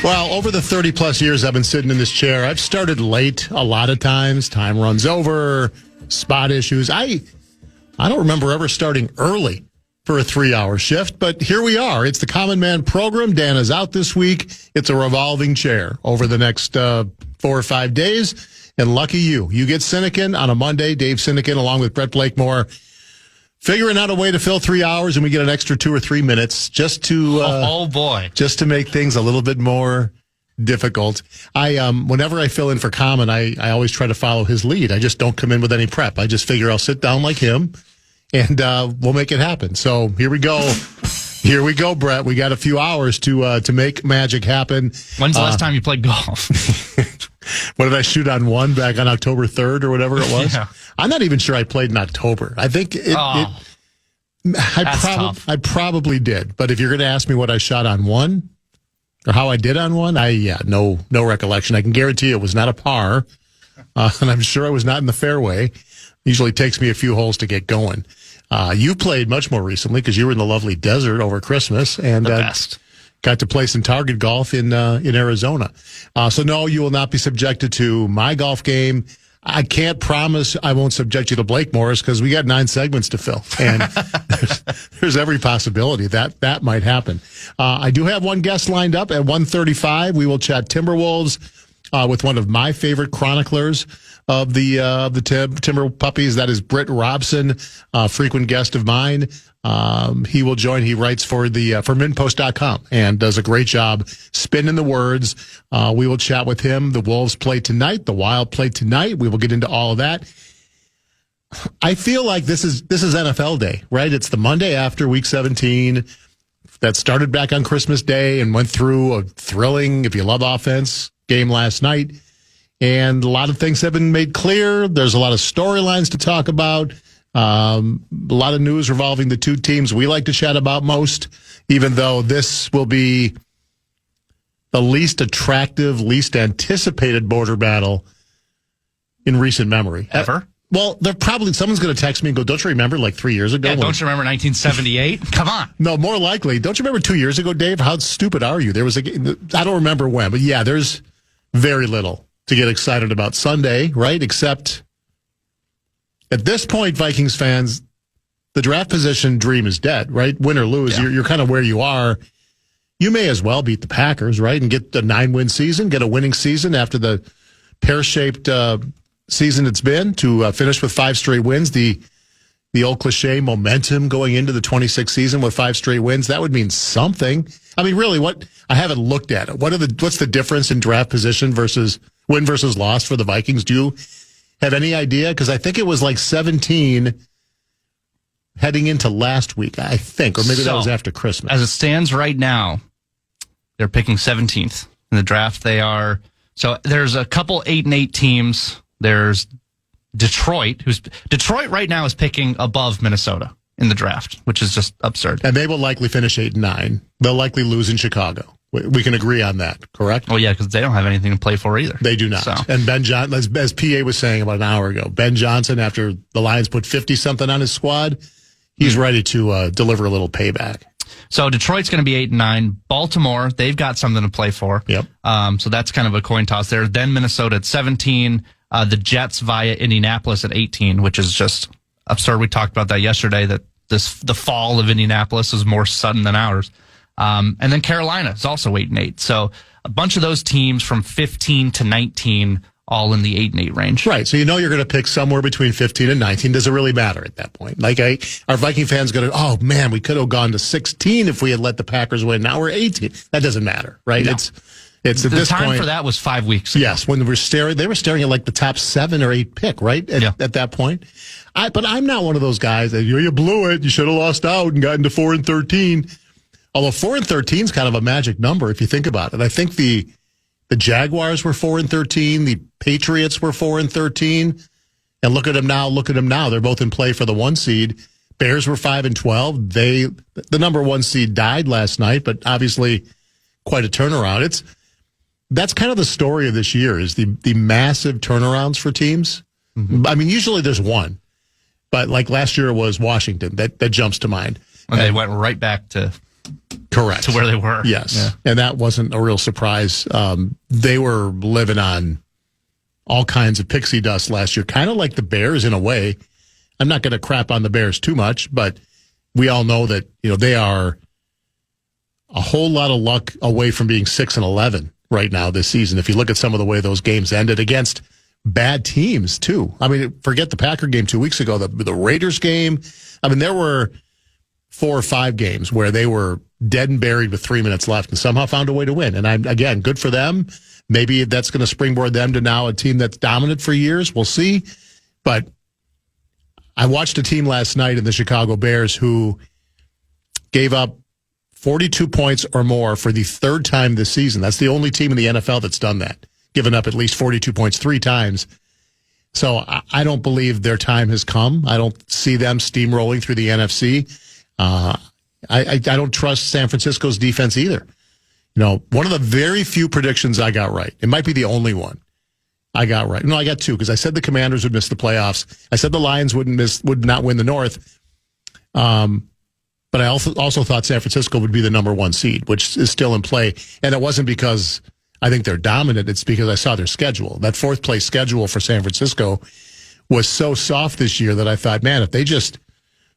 Well, over the 30-plus years I've been sitting in this chair, I've started late a lot of times. Time runs over, spot issues. I don't remember ever starting early for a 3-hour shift, but here we are. It's the Common Man program. Dan is out this week. It's a revolving chair over the next 4 or 5 days, and lucky you. You get Sinykin on a Monday, Dave Sinykin, along with Brett Blakemore, figuring out a way to fill 3 hours, and we get an extra 2 or 3 minutes just to just to make things a little bit more difficult. Whenever I fill in for Common, I always try to follow his lead. I just don't come in with any prep. I just figure I'll sit down like him, and we'll make it happen. So here we go. Here we go, Brett. We got a few hours to make magic happen. When's the last time you played golf? What did I shoot on one back on October 3rd or whatever it was? Yeah. I'm not even sure I played in October. I think I probably did. But if you're going to ask me what I shot on one or how I did on one, no recollection. I can guarantee it was not a par, and I'm sure I was not in the fairway. Usually takes me a few holes to get going. You played much more recently because you were in the lovely desert over Christmas, and the best. Got to play some target golf in Arizona. So no, you will not be subjected to my golf game. I can't promise I won't subject you to Blakemores because we got 9 segments to fill, and there's every possibility that might happen. I do have one guest lined up at 1:35. We will chat Timberwolves with one of my favorite chroniclers of the Timber Puppies. That is Britt Robson, frequent guest of mine. He will join. He writes for minpost.com and does a great job spinning the words. We will chat with him. The Wolves play tonight. The Wild play tonight. We will get into all of that. I feel like this is NFL Day, right? It's the Monday after Week 17 that started back on Christmas Day and went through a thrilling, if you love offense, game last night. And a lot of things have been made clear. There's a lot of storylines to talk about. A lot of news revolving the two teams we like to chat about most, even though this will be the least attractive, least anticipated border battle in recent memory. Ever? Well, someone's going to text me and go, don't you remember like 3 years ago? Yeah, don't you remember 1978? Come on. No, more likely. Don't you remember 2 years ago, Dave? How stupid are you? There was I don't remember when, but yeah, there's very little to get excited about Sunday, right? Except at this point, Vikings fans, the draft position dream is dead, right? Win or lose, Yeah. you're kind of where you are. You may as well beat the Packers, right? And get a 9-win season, get a winning season after the pear-shaped season it's been to finish with 5 straight wins. The old cliche momentum going into the 26th season with 5 straight wins, that would mean something. I mean, really, I haven't looked at it. What's the difference in draft position versus win versus loss for the Vikings? Do you have any idea? Because I think it was like 17 heading into last week, I think, or maybe that was after Christmas. As it stands right now, they're picking 17th in the draft. So there's a couple 8-8 teams. There's Detroit right now is picking above Minnesota in the draft, which is just absurd. And they will likely finish 8-9. They'll likely lose in Chicago. We can agree on that, correct? Oh, yeah, because they don't have anything to play for either. They do not. So. And Ben Johnson, as PA was saying about an hour ago, Ben Johnson, after the Lions put 50-something on his squad, he's ready to deliver a little payback. So Detroit's going to be 8-9. Baltimore, they've got something to play for. Yep. So that's kind of a coin toss there. Then Minnesota at 17. The Jets via Indianapolis at 18, which is just absurd. We talked about that yesterday, that the fall of Indianapolis is more sudden than ours. And then Carolina is also 8-8. So a bunch of those teams from 15 to 19, all in the 8-8 range. Right. So you're going to pick somewhere between 15 and 19. Does it really matter at that point? Like, are Viking fans going to, oh man, we could have gone to 16 if we had let the Packers win. Now we're 18. That doesn't matter, right? No. It's at the this time point, for that was 5 weeks ago. Yes, when they were staring at like the top 7 or 8 pick, right? At that point. But I'm not one of those guys that, you blew it. You should have lost out and gotten to 4-13. Although 4-13 is kind of a magic number if you think about it. I think the Jaguars were 4-13, the Patriots were 4-13, and look at them now. They're both in play for the 1 seed. Bears were 5-12. The number 1 seed died last night, but obviously quite a turnaround. That's kind of the story of this year, is the massive turnarounds for teams. Mm-hmm. I mean, usually there's one, but like last year it was Washington that jumps to mind. And they went right back to Correct. to where they were. Yes. Yeah. And that wasn't a real surprise. They were living on all kinds of pixie dust last year, kind of like the Bears in a way. I'm not going to crap on the Bears too much, but we all know that, they are a whole lot of luck away from being 6-11 right now this season. If you look at some of the way those games ended against bad teams too. I mean, forget the Packer game 2 weeks ago, the Raiders game. I mean, there were 4 or 5 games where they were dead and buried with 3 minutes left and somehow found a way to win. And again, good for them. Maybe that's going to springboard them to now a team that's dominant for years. We'll see. But I watched a team last night in the Chicago Bears who gave up 42 points or more for the 3rd time this season. That's the only team in the NFL that's done that, given up at least 42 points 3 times. So I don't believe their time has come. I don't see them steamrolling through the NFC. I don't trust San Francisco's defense either. One of the very few predictions I got right, it might be the only one I got right. No, I got 2 because I said the Commanders would miss the playoffs. I said the Lions would not win the North. But I also thought San Francisco would be the number 1 seed, which is still in play. And it wasn't because I think they're dominant. It's because I saw their schedule. That 4th place schedule for San Francisco was so soft this year that I thought, man, if they just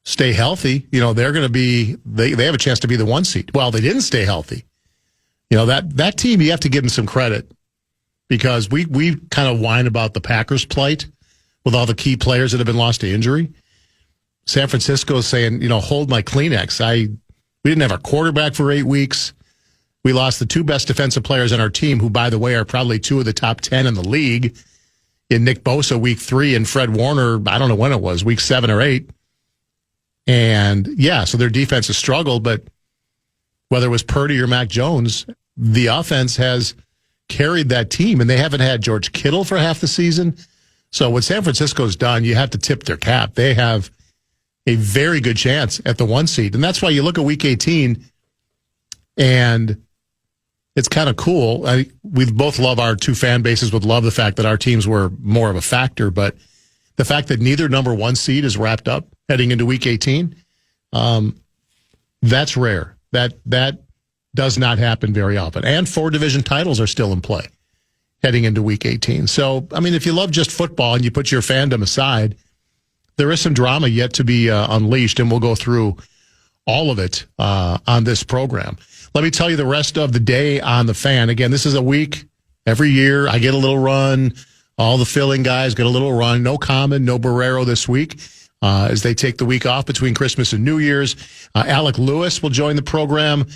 stay healthy, they're going to be, they have a chance to be the 1 seed. Well, they didn't stay healthy. That team, you have to give them some credit because we kind of whine about the Packers' plight with all the key players that have been lost to injury. San Francisco is saying, hold my Kleenex. We didn't have our quarterback for 8 weeks. We lost the 2 best defensive players on our team, who, by the way, are probably 2 of the top 10 in the league, in Nick Bosa week 3 and Fred Warner, I don't know when it was, week 7 or 8. And, so their defense has struggled, but whether it was Purdy or Mac Jones, the offense has carried that team, and they haven't had George Kittle for half the season. So what San Francisco's done, you have to tip their cap. They have a very good chance at the 1 seed. And that's why you look at week 18, and it's kind of cool. We both love our 2 fan bases, would love the fact that our teams were more of a factor, but the fact that neither number 1 seed is wrapped up heading into week 18, that's rare. That does not happen very often. And 4 division titles are still in play heading into week 18. So, I mean, if you love just football and you put your fandom aside, there is some drama yet to be unleashed, and we'll go through all of it on this program. Let me tell you the rest of the day on the Fan. Again, this is a week. Every year I get a little run. All the filling guys get a little run. No Common, no Barrero this week as they take the week off between Christmas and New Year's. Alec Lewis will join the program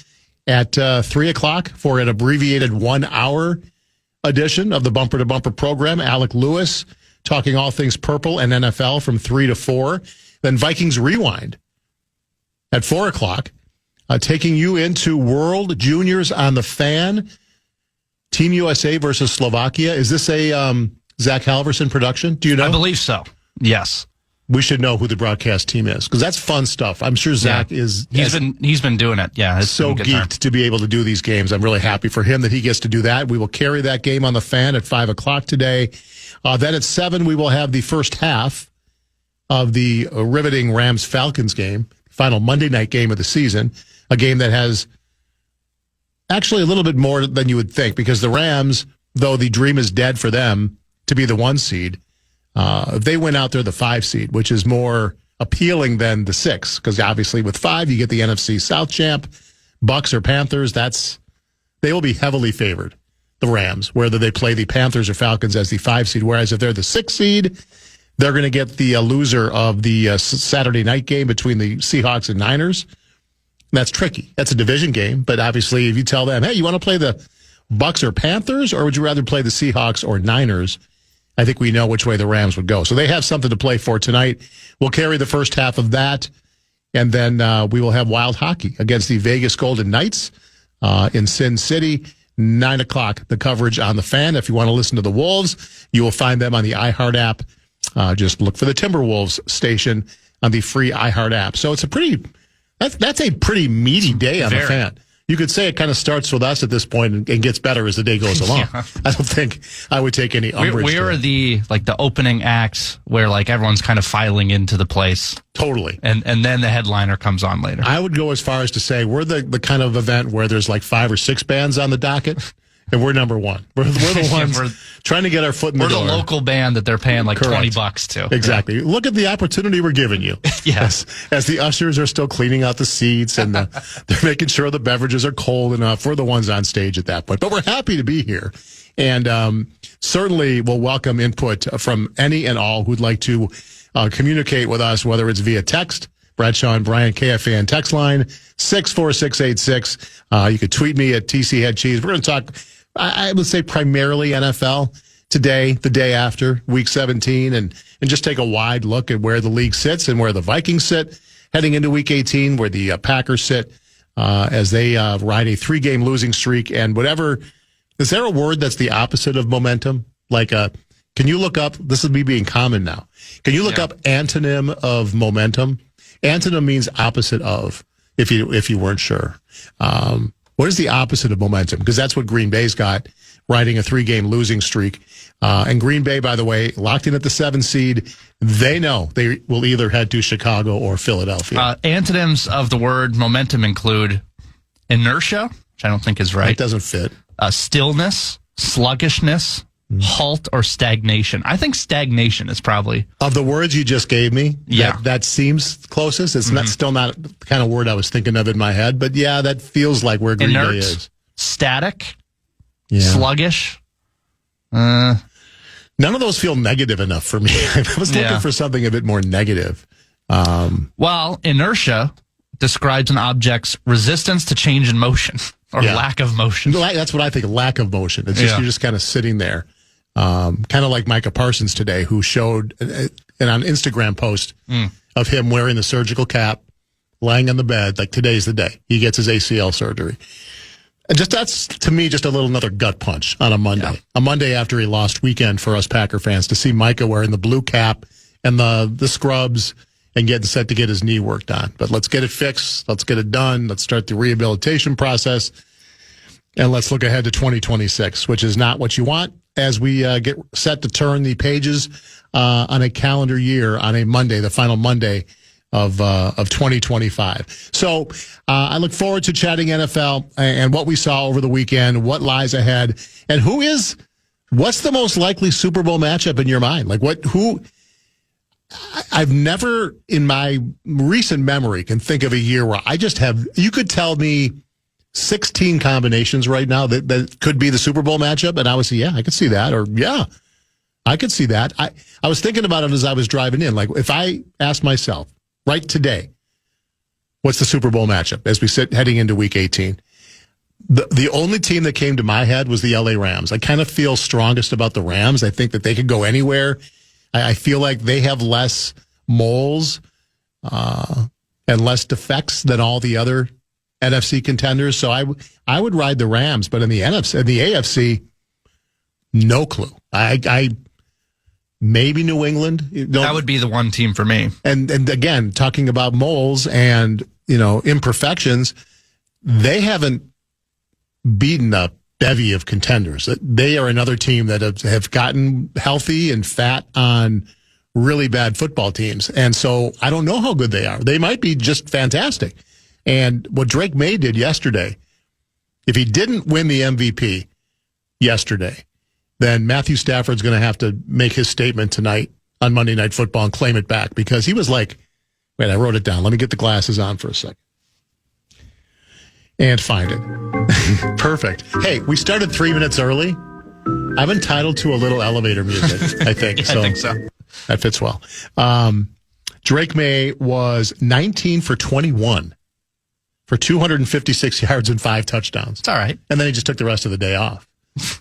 at 3 o'clock for an abbreviated 1-hour edition of the Bumper to Bumper program. Alec Lewis talking all things purple and NFL from 3 to 4. Then Vikings Rewind at 4 o'clock, taking you into World Juniors on the Fan. Team USA versus Slovakia. Is this a Zach Halverson production? Do you know? I believe so. Yes. We should know who the broadcast team is, because that's fun stuff. I'm sure Zach is. He's been doing it. Yeah, it's so geeked to be able to do these games. I'm really happy for him that he gets to do that. We will carry that game on the Fan at 5 o'clock today. Then at 7, we will have the first half of the riveting Rams-Falcons game, final Monday night game of the season, a game that has actually a little bit more than you would think, because the Rams, though the dream is dead for them to be the 1 seed, they went out there the 5 seed, which is more appealing than the 6, because obviously with 5, you get the NFC South champ. Bucks or Panthers, they will be heavily favored, the Rams, whether they play the Panthers or Falcons as the 5 seed. Whereas if they're the 6 seed, they're going to get the loser of the Saturday night game between the Seahawks and Niners. That's tricky. That's a division game, but obviously if you tell them, hey, you want to play the Bucks or Panthers, or would you rather play the Seahawks or Niners? I think we know which way the Rams would go. So they have something to play for tonight. We'll carry the first half of that, and then we will have wild hockey against the Vegas Golden Knights in Sin City. 9 o'clock, the coverage on the Fan. If you want to listen to the Wolves, you will find them on the iHeart app. Just look for the Timberwolves station on the free iHeart app. So it's that's a pretty meaty day on the Fan. you could say it kind of starts with us at this point and gets better as the day goes along. Yeah. I don't think I would take any umbrage. We are the opening act where like everyone's kind of filing into the place. Totally. And then the headliner comes on later. I would go as far as to say we're the kind of event where there's like 5 or 6 bands on the docket, and we're number one. We're the ones trying to get our foot in the door. We're the local band that they're paying like Correct. $20 to. Exactly. Yeah. Look at the opportunity we're giving you. Yes. As the ushers are still cleaning out the seats and they're making sure the beverages are cold enough. We're the ones on stage at that point. But we're happy to be here. And certainly we'll welcome input from any and all who'd like to communicate with us, whether it's via text. Bradshaw and Bryant, KFAN text line, 64686. You could tweet me at TCHeadCheese. We're going to talk, I would say, primarily NFL today, the day after Week 17, and just take a wide look at where the league sits and where the Vikings sit heading into Week 18, where the Packers sit as they ride a 3-game losing streak. And whatever, is there a word that's the opposite of momentum? Like, can you look up, this is me being common now, can you look up antonym of momentum? Antonym means opposite of, if you weren't sure. What is the opposite of momentum? Because that's what Green Bay's got, riding a 3-game losing streak. And Green Bay, by the way, locked in at the 7 seed. They know they will either head to Chicago or Philadelphia. Antonyms of the word momentum include inertia, which I don't think is right. It doesn't fit. Stillness, sluggishness, halt, or stagnation. I think stagnation is probably... Of the words you just gave me, yeah, that seems closest. It's not still not the kind of word I was thinking of in my head, but yeah, that feels like where Green Bay is. Static, sluggish. None of those feel negative enough for me. I was looking for something a bit more negative. Well, inertia describes an object's resistance to change in motion or lack of motion. That's what I think, lack of motion. It's just you're just kind of sitting there. Kind of like Micah Parsons today, who showed an Instagram post of him wearing the surgical cap, lying on the bed, like today's the day. He gets his ACL surgery. Just that's, to me, just another gut punch on a Monday. Yeah. A Monday after a lost weekend for us Packer fans, to see Micah wearing the blue cap and the scrubs and getting set to get his knee worked on. But let's get it fixed. Let's get it done. Let's start the rehabilitation process. And let's look ahead to 2026, which is not what you want as we get set to turn the pages on a calendar year on a Monday, the final Monday of 2025. So I look forward to chatting NFL and what we saw over the weekend, what lies ahead, and what's the most likely Super Bowl matchup in your mind? Like I've never in my recent memory can think of a year where you could tell me 16 combinations right now that could be the Super Bowl matchup, and I would say, yeah, I could see that, or yeah, I could see that. I was thinking about it as I was driving in. Like, if I asked myself right today, what's the Super Bowl matchup as we sit heading into Week 18? The only team that came to my head was the LA Rams. I kind of feel strongest about the Rams. I think that they could go anywhere. I feel like they have less moles and less defects than all the other NFC contenders. So I would ride the Rams, but in the AFC, no clue. I maybe New England. That would be the one team for me. And again, talking about moles and imperfections, they haven't beaten a bevy of contenders. They are another team that have gotten healthy and fat on really bad football teams. And so I don't know how good they are. They might be just fantastic. And what Drake May did yesterday, if he didn't win the MVP yesterday, then Matthew Stafford's going to have to make his statement tonight on Monday Night Football and claim it back, because he was like, wait, I wrote it down. Let me get the glasses on for a second. And find it. Perfect. Hey, we started 3 minutes early. I'm entitled to a little elevator music, I think. I think so. That fits well. Drake May was 19 for 21 for 256 yards and 5 touchdowns. It's all right. And then he just took the rest of the day off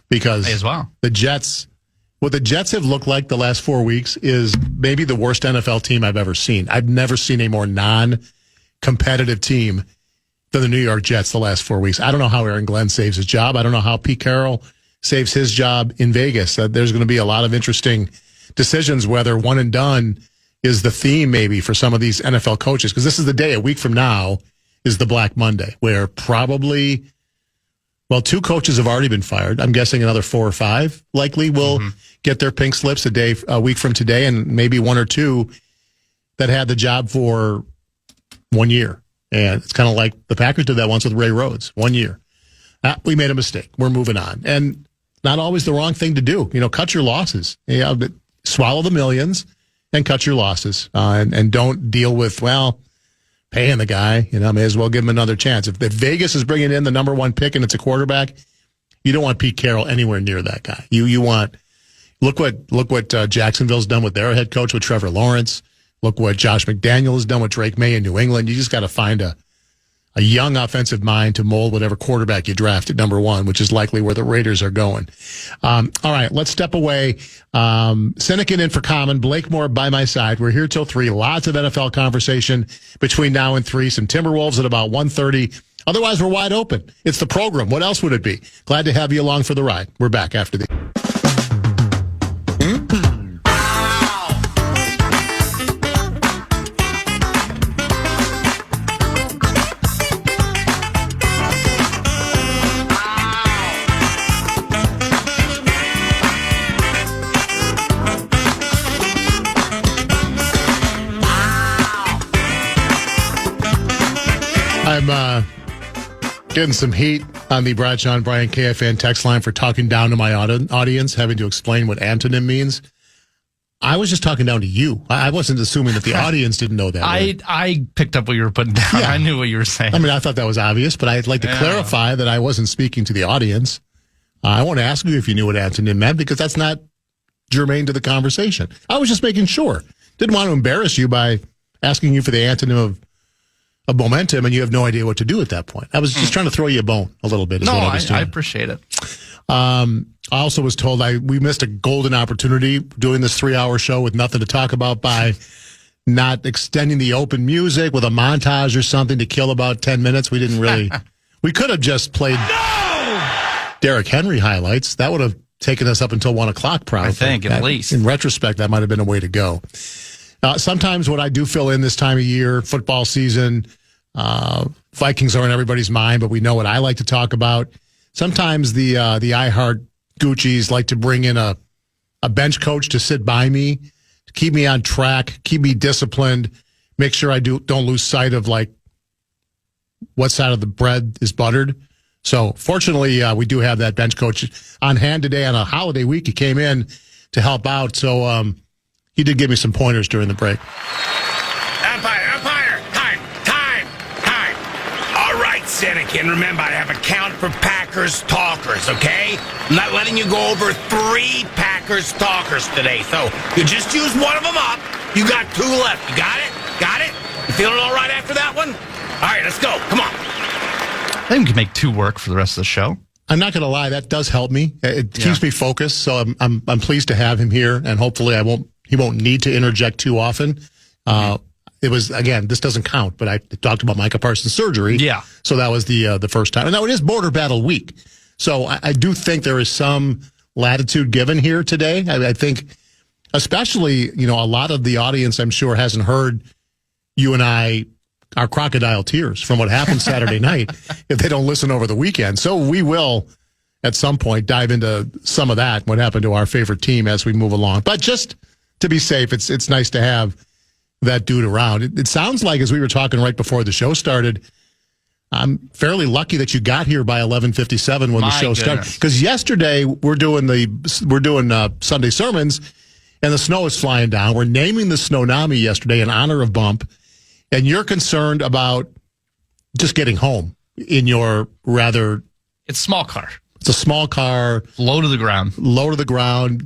because as well. What the Jets have looked like the last 4 weeks is maybe the worst NFL team I've ever seen. I've never seen a more non-competitive team than the New York Jets the last 4 weeks. I don't know how Aaron Glenn saves his job. I don't know how Pete Carroll saves his job in Vegas. There's going to be a lot of interesting decisions whether one and done is the theme maybe for some of these NFL coaches, because this is the day a week from now is the Black Monday, where probably, well, 2 coaches have already been fired. I'm guessing another 4 or 5 likely will get their pink slips a week from today, and maybe 1 or 2 that had the job for 1 year. And it's kind of like the Packers did that once with Ray Rhodes, 1 year. We made a mistake. We're moving on. And not always the wrong thing to do. Cut your losses. Swallow the millions and cut your losses. And don't deal with, paying the guy. May as well give him another chance. If Vegas is bringing in the number 1 pick and it's a quarterback, you don't want Pete Carroll anywhere near that guy. You want, look what Jacksonville's done with their head coach with Trevor Lawrence. Look what Josh McDaniel has done with Drake May in New England. You just got to find a young offensive mind to mold whatever quarterback you draft at number 1, which is likely where the Raiders are going. All right, let's step away. Sinykin in for Common. Blakemore by my side. We're here till 3. Lots of NFL conversation between now and 3. Some Timberwolves at about 1:30. Otherwise, we're wide open. It's the program. What else would it be? Glad to have you along for the ride. We're back after the... I'm getting some heat on the Bradshaw and Bryan KFAN text line for talking down to my audience, having to explain what antonym means. I was just talking down to you. I wasn't assuming that the audience didn't know that. I picked up what you were putting down. Yeah. I knew what you were saying. I thought that was obvious, but I'd like to clarify that I wasn't speaking to the audience. I want to ask you if you knew what antonym meant, because that's not germane to the conversation. I was just making sure. Didn't want to embarrass you by asking you for the antonym of momentum, and you have no idea what to do at that point. I was just trying to throw you a bone a little bit. I appreciate it. I also was told we missed a golden opportunity doing this 3-hour show with nothing to talk about by not extending the open music with a montage or something to kill about 10 minutes. We didn't really. We could have just played Derrick Henry highlights. That would have taken us up until 1 o'clock, probably. I think, at least. In retrospect, that might have been a way to go. Sometimes what I do fill in this time of year, football season, Vikings are in everybody's mind, but we know what I like to talk about. Sometimes the iHeart Gucci's like to bring in a bench coach to sit by me, to keep me on track, keep me disciplined, make sure I don't lose sight of what side of the bread is buttered. So fortunately, we do have that bench coach on hand today on a holiday week. He came in to help out. So, he did give me some pointers during the break. Umpire, time. All right, Sinykin, remember, I have a count for Packers talkers, okay? I'm not letting you go over 3 Packers talkers today, so you just use one of them up. You got 2 left. You got it? You feeling all right after that one? All right, let's go. Come on. I think we can make 2 work for the rest of the show. I'm not going to lie, that does help me. It keeps me focused, so I'm pleased to have him here, and hopefully he won't need to interject too often. It was, again, this doesn't count, but I talked about Micah Parsons' surgery. Yeah. So that was the first time. And now it is Border Battle Week. So I do think there is some latitude given here today. I think especially, a lot of the audience, I'm sure, hasn't heard you and I, our crocodile tears from what happened Saturday night if they don't listen over the weekend. So we will, at some point, dive into some of that, what happened to our favorite team as we move along. But just to be safe, it's nice to have that dude around. It sounds like, as we were talking right before the show started, I'm fairly lucky that you got here by 11:57 when the show started. Because yesterday we're doing Sunday sermons, and the snow is flying down. We're naming the Snownami yesterday in honor of Bump, and you're concerned about just getting home in your rather. It's a small car. It's a small car. Low to the ground.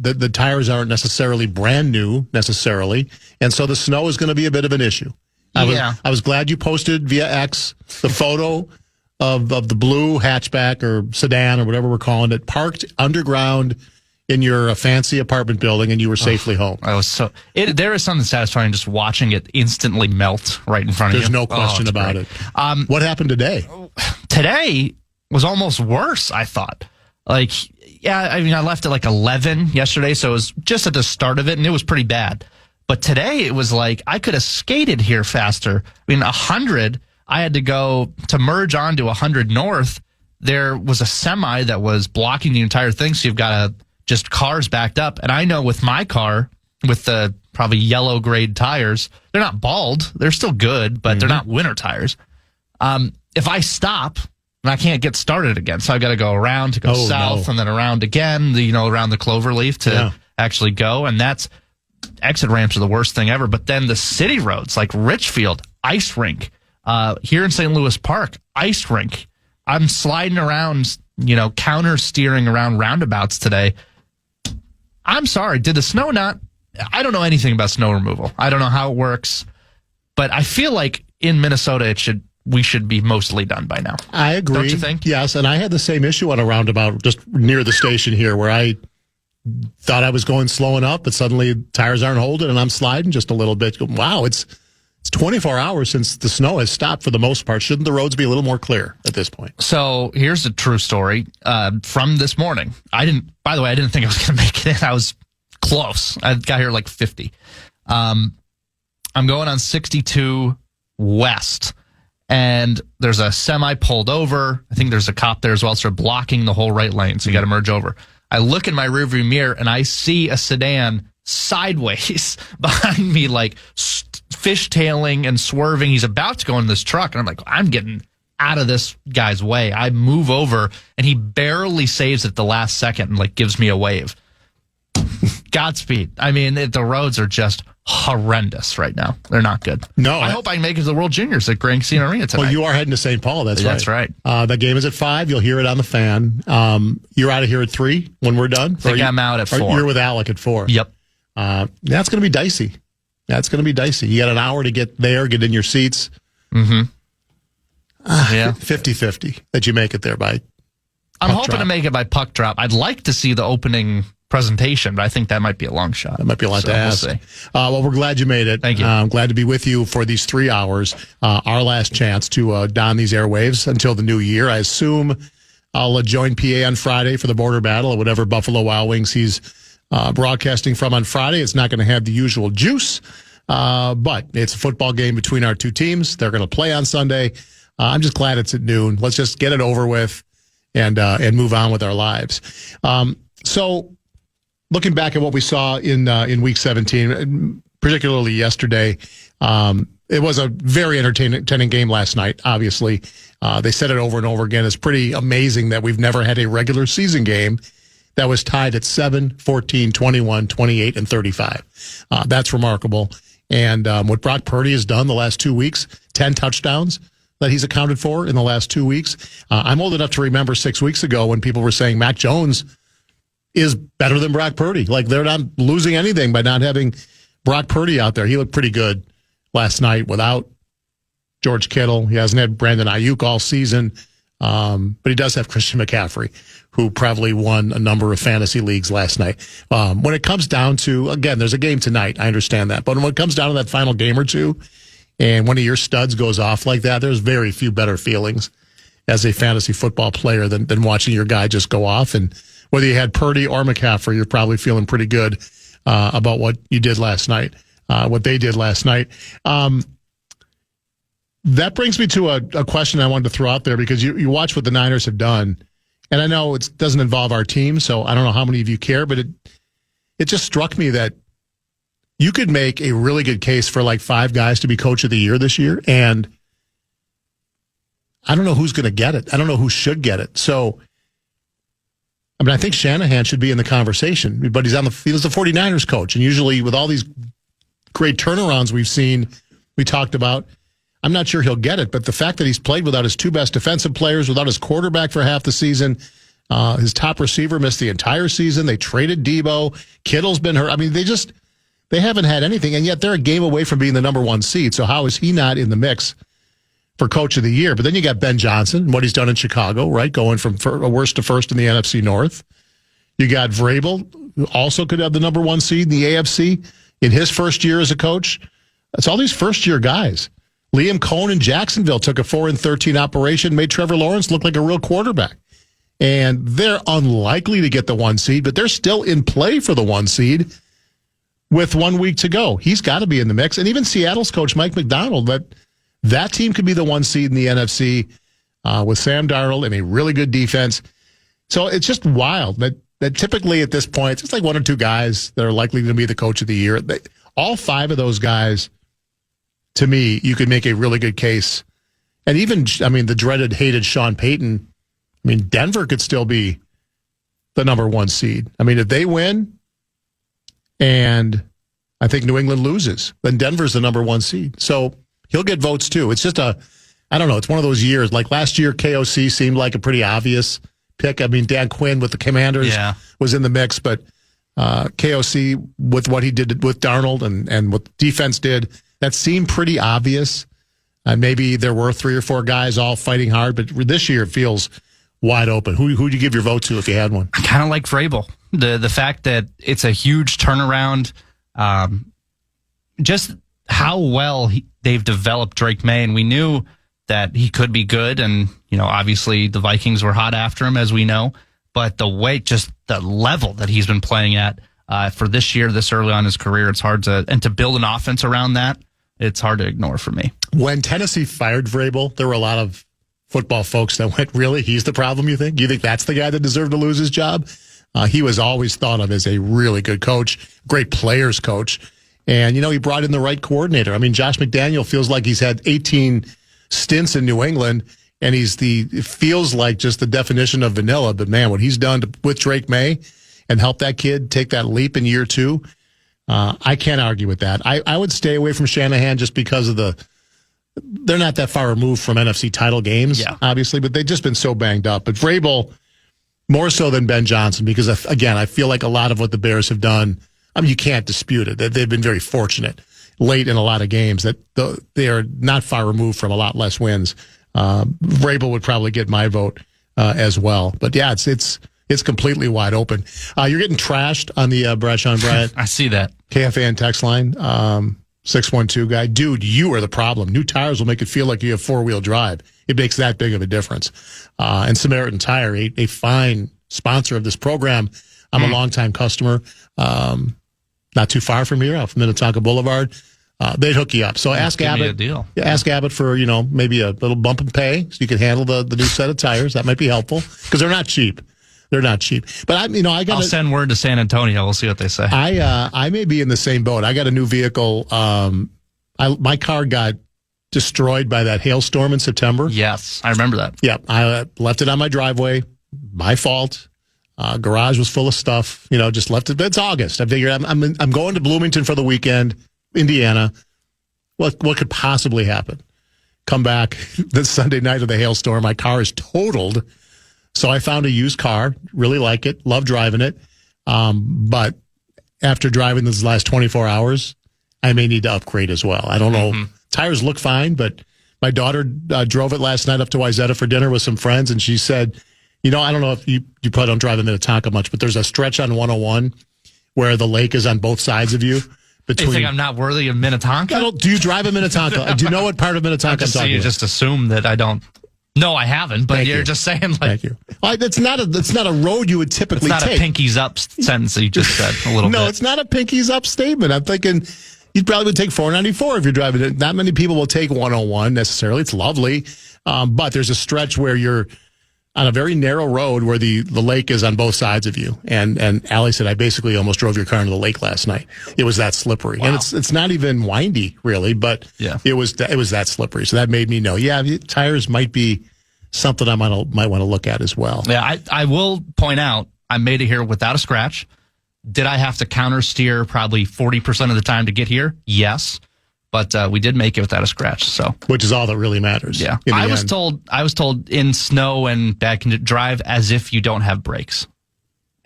The tires aren't necessarily brand new, necessarily. And so the snow is going to be a bit of an issue. I was glad you posted via X the photo of the blue hatchback or sedan or whatever we're calling it, parked underground in your fancy apartment building, and you were safely home. I was there is something satisfying just watching it instantly melt right in front of you. There's no question about it. What happened today? Today was almost worse, I thought. I left at 11 yesterday, so it was just at the start of it, and it was pretty bad. But today, it was like I could have skated here faster. 100, I had to go to merge onto 100 North. There was a semi that was blocking the entire thing, so you've got just cars backed up. And I know with my car, with the probably yellow grade tires, they're not bald. They're still good, but they're not winter tires. If I stop, and I can't get started again, so I've got to go around to go south and then around again, around the Cloverleaf to actually go. And exit ramps are the worst thing ever. But then the city roads like Richfield, ice rink, here in St. Louis Park, ice rink. I'm sliding around, counter steering around roundabouts today. I'm sorry. Did the snow not? I don't know anything about snow removal. I don't know how it works, but I feel like in Minnesota, we should be mostly done by now. I agree. Don't you think? Yes, and I had the same issue on a roundabout just near the station here where I thought I was going slow enough, but suddenly tires aren't holding and I'm sliding just a little bit. Wow, it's 24 hours since the snow has stopped for the most part. Shouldn't the roads be a little more clear at this point? So here's a true story from this morning. By the way, I didn't think I was going to make it in. I was close. I got here like 50. I'm going on 62 west. And there's a semi pulled over. I think there's a cop there as well. So they're blocking the whole right lane. So you got to merge over. I look in my rearview mirror and I see a sedan sideways behind me, like fishtailing and swerving. He's about to go in this truck. And I'm like, I'm getting out of this guy's way. I move over and he barely saves it at the last second and like gives me a wave. Godspeed. I mean, the roads are just horrendous right now. They're not good. No. I hope I can make it to the World Juniors at Grand Casino Arena tonight. Well, you are heading to St. Paul. That's right. The game is at 5. You'll hear it on the fan. You're out of here at 3 when we're done? I think I'm out at 4. You're with Alec at 4. Yep. That's going to be dicey. You got an hour to get there, get in your seats. Mm-hmm. 50-50 that you make it there by I'm hoping to make it by puck drop. I'd like to see the opening presentation, but I think that might be a long shot. That might be a lot to ask. We'll see. Well, we're glad you made it. Thank you. I'm glad to be with you for these 3 hours. Our last chance to don these airwaves until the new year. I assume I'll join PA on Friday for the border battle or whatever Buffalo Wild Wings he's broadcasting from on Friday. It's not going to have the usual juice, but it's a football game between our two teams. They're going to play on Sunday. I'm just glad it's at noon. Let's just get it over with and move on with our lives. So looking back at what we saw in Week 17, particularly yesterday, it was a very entertaining game last night, obviously. They said it over and over again. It's pretty amazing that we've never had a regular season game that was tied at 7, 14, 21, 28, and 35. That's remarkable. And what Brock Purdy has done the last 2 weeks, 10 touchdowns that he's accounted for in the last 2 weeks. I'm old enough to remember 6 weeks ago when people were saying Mac Jones is better than Brock Purdy. Like, they're not losing anything by not having Brock Purdy out there. He looked pretty good last night without George Kittle. He hasn't had Brandon Ayuk all season, but he does have Christian McCaffrey, who probably won a number of fantasy leagues last night. When it comes down to, again, there's a game tonight. I understand that. But when it comes down to that final game or two, and one of your studs goes off like that, there's very few better feelings as a fantasy football player than watching your guy just go off. And whether you had Purdy or McCaffrey, you're probably feeling pretty good about what you did last night, what they did last night. That brings me to a question I wanted to throw out there, because you watch what the Niners have done. And I know it doesn't involve our team, so I don't know how many of you care, but it just struck me that you could make a really good case for like 5 guys to be coach of the year this year. And I don't know who's going to get it. I don't know who should get it. So, I mean, I think Shanahan should be in the conversation, but he was the 49ers coach. And usually with all these great turnarounds we've seen, we talked about, I'm not sure he'll get it. But the fact that he's played without his 2 best defensive players, without his quarterback for half the season, his top receiver missed the entire season. They traded Debo. Kittle's been hurt. I mean, they haven't had anything, and yet they're a game away from being the number 1 seed. So how is he not in the mix for coach of the year? But then you got Ben Johnson and what he's done in Chicago, right? Going from worst to first in the NFC North. You got Vrabel, who also could have the number 1 seed in the AFC in his first year as a coach. It's all these first-year guys. Liam Cohn in Jacksonville took a 4-13 operation, made Trevor Lawrence look like a real quarterback. And they're unlikely to get the 1 seed, but they're still in play for the 1 seed with 1 week to go. He's got to be in the mix. And even Seattle's coach, Mike McDonald, that That team could be the 1 seed in the NFC with Sam Darnold and a really good defense. So it's just wild that typically at this point, it's like one or two guys that are likely to be the coach of the year. All 5 of those guys, to me, you could make a really good case. And even, the dreaded, hated Sean Payton, Denver could still be the number 1 seed. If they win and I think New England loses, then Denver's the number 1 seed. So he'll get votes too. It's just I don't know, it's one of those years. Like last year, KOC seemed like a pretty obvious pick. Dan Quinn with the Commanders was in the mix, but KOC with what he did with Darnold and what the defense did, that seemed pretty obvious. Maybe there were 3 or 4 guys all fighting hard, but this year it feels wide open. Who'd you give your vote to if you had one? I kind of like Vrabel. The fact that it's a huge turnaround, just how well they've developed Drake May, and we knew that he could be good, and obviously the Vikings were hot after him, as we know. But the level that he's been playing at for this year, this early on in his career, it's hard to build an offense around that. It's hard to ignore for me. When Tennessee fired Vrabel, there were a lot of football folks that went, really? He's the problem, you think? You think that's the guy that deserved to lose his job? He was always thought of as a really good coach, great players coach. And, he brought in the right coordinator. Josh McDaniel feels like he's had 18 stints in New England, and it feels like just the definition of vanilla. But, man, what he's done with Drake May and help that kid take that leap in year 2, I can't argue with that. I would stay away from Shanahan just because of they're not that far removed from NFC title games, obviously, but they've just been so banged up. But Vrabel, more so than Ben Johnson, because, again, I feel like a lot of what the Bears have done, you can't dispute it. They've been very fortunate late in a lot of games that they are not far removed from a lot less wins. Vrabel would probably get my vote as well. But, yeah, it's completely wide open. You're getting trashed on the Bradshaw and Bryant. I see that. KFAN text line, 612 guy. Dude, you are the problem. New tires will make it feel like you have 4-wheel drive. It makes that big of a difference. And Samaritan Tire, a fine sponsor of this program. I'm a longtime customer. Not too far from here, off Minnetonka Boulevard. They'd hook you up. So ask Abbott. Deal. Ask Abbott for, maybe a little bump and pay so you can handle the new set of tires. That might be helpful because they're not cheap. They're not cheap. But I'll send word to San Antonio. We'll see what they say. I may be in the same boat. I got a new vehicle. My car got destroyed by that hailstorm in September. Yes, I remember that. Yeah, I left it on my driveway. My fault. Garage was full of stuff. Just left it. It's August. I figured I'm going to Bloomington for the weekend, Indiana. What could possibly happen? Come back this Sunday night of the hailstorm. My car is totaled. So I found a used car, really like it, love driving it. But after driving this last 24 hours, I may need to upgrade as well. I don't know. Tires look fine, but my daughter drove it last night up to Wayzata for dinner with some friends, and she said, I don't know if you probably don't drive in Minnetonka much, but there's a stretch on 101 where the lake is on both sides of you. You think I'm not worthy of Minnetonka? Do you drive in Minnetonka? Do you know what part of Minnetonka I'm talking about? You just assume that I don't. No, I haven't, but you're just saying like. Thank you. It's not a road you would typically take. It's not a pinkies up sentence that you just said a little bit. No, it's not a pinkies up statement. I'm thinking you probably would take 494 if you're driving it. Not many people will take 101 necessarily. It's lovely. But there's a stretch where you're on a very narrow road where the lake is on both sides of you. And Allie said, I basically almost drove your car into the lake last night. It was that slippery. Wow. And it's not even windy, really, but it was that slippery. So that made me know, tires might be something I might want to look at as well. Yeah, I will point out, I made it here without a scratch. Did I have to counter steer probably 40% of the time to get here? Yes. But we did make it without a scratch, so which is all that really matters. Yeah, I was told in snow and bad conditions, drive as if you don't have brakes,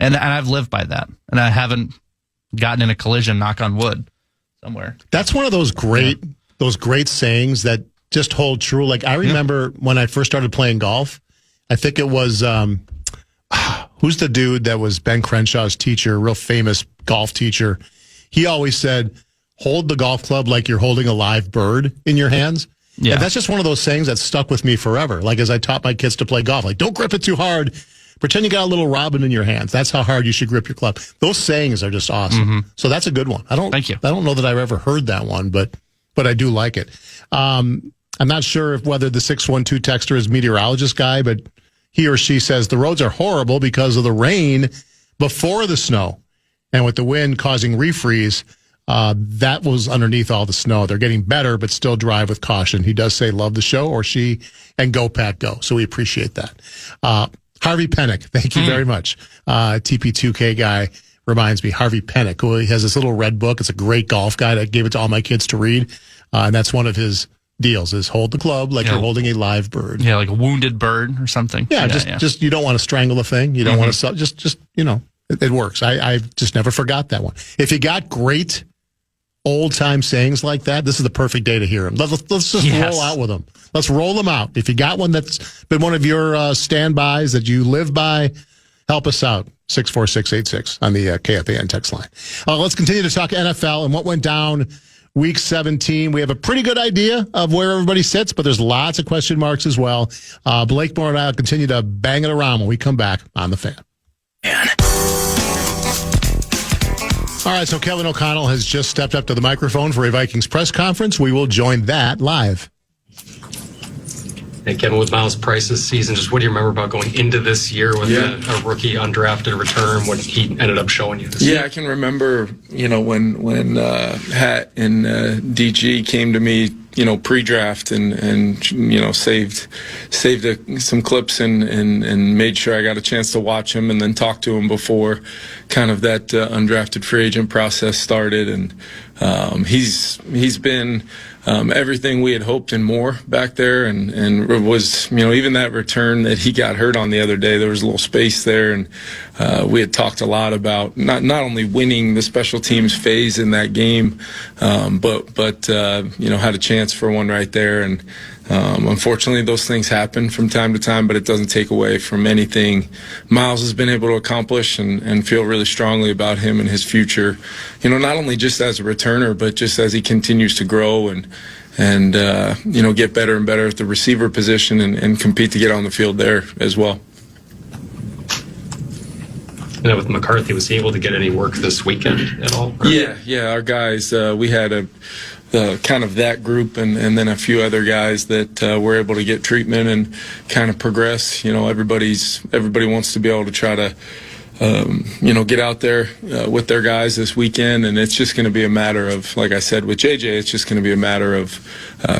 and I've lived by that, and I haven't gotten in a collision. Knock on wood, somewhere. That's one of those great sayings that just hold true. Like I remember when I first started playing golf, I think it was who's the dude that was Ben Crenshaw's teacher, real famous golf teacher. He always said, hold the golf club like you're holding a live bird in your hands. Yeah. And that's just one of those sayings that stuck with me forever. Like as I taught my kids to play golf, like don't grip it too hard. Pretend you got a little robin in your hands. That's how hard you should grip your club. Those sayings are just awesome. Mm-hmm. So that's a good one. Thank you. I don't know that I've ever heard that one, but I do like it. I'm not sure whether the 612 texter is a meteorologist guy, but he or she says the roads are horrible because of the rain before the snow. And with the wind causing refreeze, that was underneath all the snow. They're getting better, but still drive with caution. He does say love the show, or she, and go Pat go. So we appreciate that. Harvey Pennick, thank you very much. TP2K guy reminds me, Harvey Pennick, who he has this little red book. It's a great golf guide. I gave it to all my kids to read. And that's one of his deals, is hold the club like you're holding a live bird. Yeah, like a wounded bird or something. Yeah, just you don't want to strangle the thing. You don't want to, just it works. I just never forgot that one. If you got great old-time sayings like that, this is the perfect day to hear them. Let's just roll out with them. Let's roll them out. If you got one that's been one of your standbys that you live by, help us out. 64686 on the KFAN text line. Let's continue to talk NFL and what went down Week 17. We have a pretty good idea of where everybody sits, but there's lots of question marks as well. Blakemore and I will continue to bang it around when we come back on The Fan. All right, so Kevin O'Connell has just stepped up to the microphone for a Vikings press conference. We will join that live. Hey, Kevin, with Miles Price's season, just what do you remember about going into this year with a rookie undrafted return, what he ended up showing you this year? I can remember, when Hat and DG came to me, pre-draft and saved some clips and made sure I got a chance to watch him and then talk to him before kind of that undrafted free agent process started. And he's been everything we had hoped and more back there, and was, even that return that he got hurt on the other day, there was a little space there, and we had talked a lot about not only winning the special teams phase in that game, but had a chance for one right there. And unfortunately, those things happen from time to time, but it doesn't take away from anything Miles has been able to accomplish, and feel really strongly about him and his future, not only just as a returner, but just as he continues to grow and get better and better at the receiver position and compete to get on the field there as well. And with McCarthy, was he able to get any work this weekend at all? Yeah, our guys, we had a kind of that group and then a few other guys that were able to get treatment and kind of progress. Everybody wants to be able to try to get out there with their guys this weekend, and it's just going to be a matter of, like I said with JJ, it's just going to be a matter of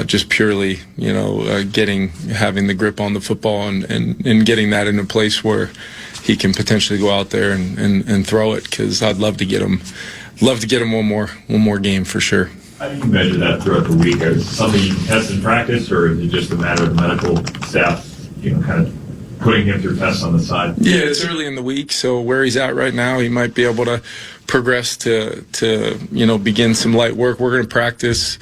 just purely having the grip on the football and getting that in a place where he can potentially go out there and throw it, because I'd love to get him one more game for sure. How do you measure that throughout the week? Is it something you can test in practice, or is it just a matter of medical staff, kind of putting him through tests on the side? Yeah, it's early in the week, so where he's at right now, he might be able to progress to begin some light work. We're going to practice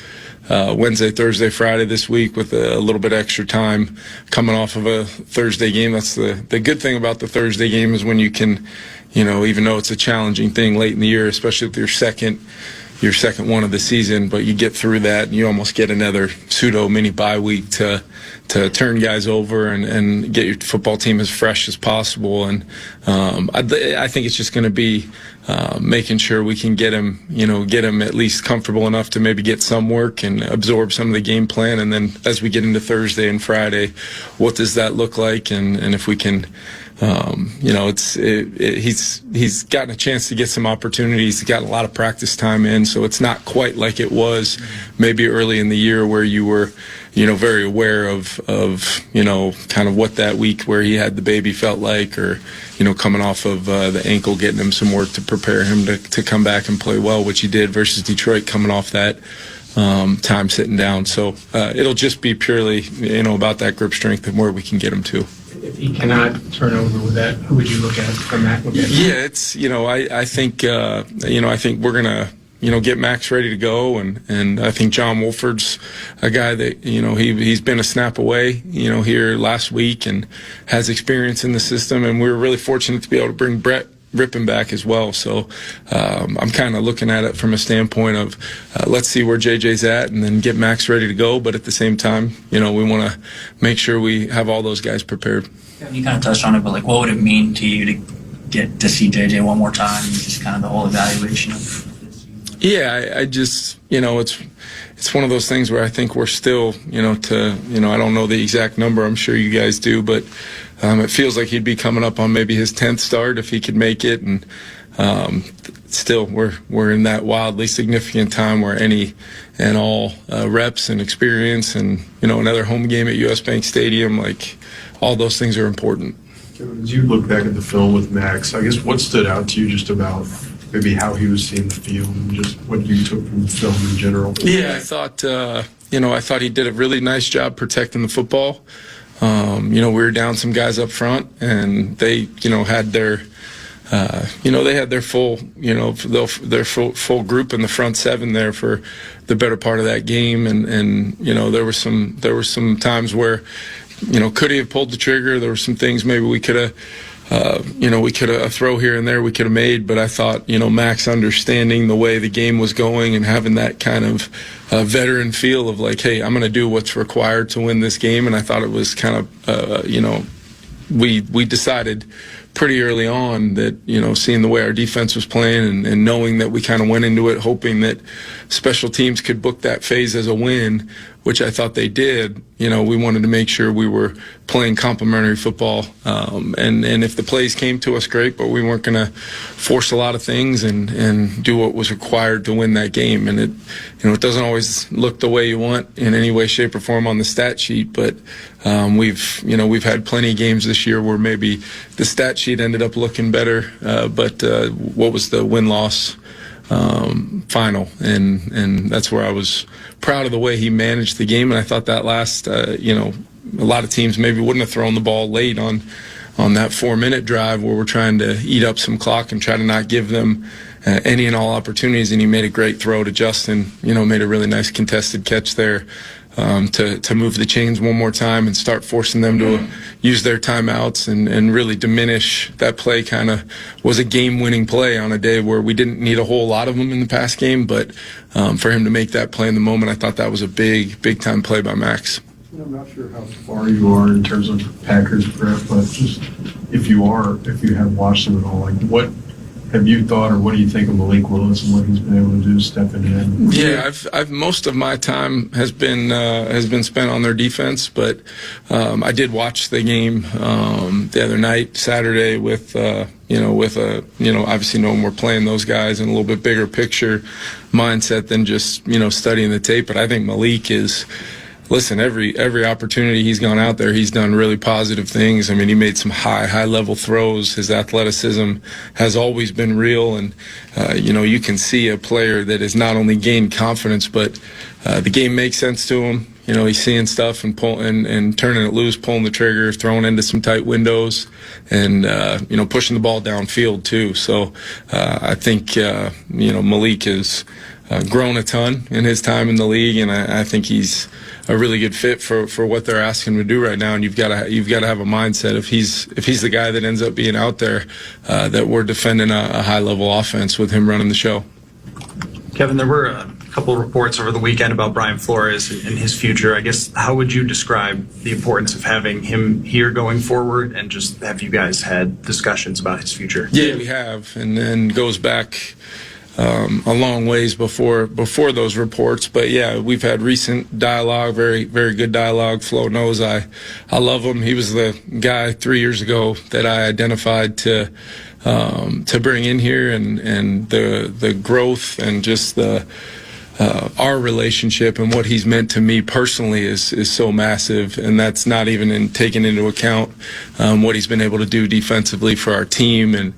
Wednesday, Thursday, Friday this week with a little bit extra time coming off of a Thursday game. That's the good thing about the Thursday game, is when you can, even though it's a challenging thing late in the year, especially with your second one of the season, but you get through that and you almost get another pseudo mini bye week to turn guys over and get your football team as fresh as possible. And I think it's just going to be making sure we can get him at least comfortable enough to maybe get some work and absorb some of the game plan. And then as we get into Thursday and Friday, what does that look like? And if we can, he's gotten a chance to get some opportunities. He's got a lot of practice time in, so it's not quite like it was maybe early in the year where you were, very aware of kind of what that week where he had the baby felt like, or, coming off of the ankle, getting him some work to prepare him to come back and play well, which he did versus Detroit coming off that time sitting down. So it'll just be purely, about that grip strength and where we can get him to. If he cannot turn over with that, who would you look at from that? Yeah, it's, I think we're going to, get Max ready to go. And I think John Wolford's a guy that, he's been a snap away, here last week and has experience in the system. And we were really fortunate to be able to bring Brett Rippin back as well. So I'm kind of looking at it from a standpoint of let's see where JJ's at and then get Max ready to go. But at the same time, we want to make sure we have all those guys prepared. You kind of touched on it, but what would it mean to you to get to see JJ one more time and just kind of the whole evaluation of this? Yeah, I just, it's it's one of those things where I think we're still, I don't know the exact number. I'm sure you guys do, but it feels like he'd be coming up on maybe his 10th start if he could make it. And still, we're in that wildly significant time where any and all reps and experience and, another home game at US Bank Stadium, like all those things are important. As you look back at the film with Max, I guess what stood out to you just about maybe how he was seeing the field and just what you took from the film in general? Yeah, I thought he did a really nice job protecting the football. We were down some guys up front, and they, had their, they had their full, their full group in the front seven there for the better part of that game, and there were some times where, could he have pulled the trigger? There were some things maybe we could have. A throw here and there we could have made, but I thought, Max understanding the way the game was going and having that kind of veteran feel of like, hey, I'm going to do what's required to win this game. And I thought it was kind of, we decided pretty early on that, seeing the way our defense was playing and knowing that we kind of went into it hoping that special teams could book that phase as a win, which I thought they did. We wanted to make sure we were playing complementary football. And if the plays came to us, great, but we weren't going to force a lot of things and do what was required to win that game. And it doesn't always look the way you want in any way, shape, or form on the stat sheet, but we've had plenty of games this year where maybe the stat sheet ended up looking better, but what was the win-loss final, and that's where I was proud of the way he managed the game. And I thought that last, a lot of teams maybe wouldn't have thrown the ball late on that 4-minute drive where we're trying to eat up some clock and try to not give them any and all opportunities. And he made a great throw to Justin, made a really nice contested catch there. To move the chains one more time and start forcing them to use their timeouts and really diminish that play. Kind of was a game-winning play on a day where we didn't need a whole lot of them in the past game, but for him to make that play in the moment, I thought that was a big-time play by Max. I'm not sure how far you are in terms of Packers prep, but just if you have watched them at all, like what have you thought, or what do you think of Malik Willis and what he's been able to do stepping in? Yeah, I've most of my time has been spent on their defense, but I did watch the game the other night, Saturday, with obviously knowing we're playing those guys in a little bit bigger picture mindset than just studying the tape. But I think Malik is. Listen, every opportunity he's gone out there, he's done really positive things. I mean, he made some high level throws. His athleticism has always been real, and you can see a player that has not only gained confidence, but the game makes sense to him. He's seeing stuff and turning it loose, pulling the trigger, throwing into some tight windows, and pushing the ball downfield too. So I think Malik has grown a ton in his time in the league, and I think he's a really good fit for what they're asking him to do right now. And you've got to have a mindset if he's the guy that ends up being out there, that we're defending a high level offense with him running the show. Kevin, there were a couple of reports over the weekend about Brian Flores and his future. I guess, how would you describe the importance of having him here going forward, and just have you guys had discussions about his future? Yeah, we have, and then goes back a long ways before those reports. But yeah, we've had recent dialogue, very, very good dialogue. Flo knows I love him. He was the guy 3 years ago that I identified to bring in here, and the growth and just our relationship and what he's meant to me personally is so massive, and that's not even taking into account what he's been able to do defensively for our team, and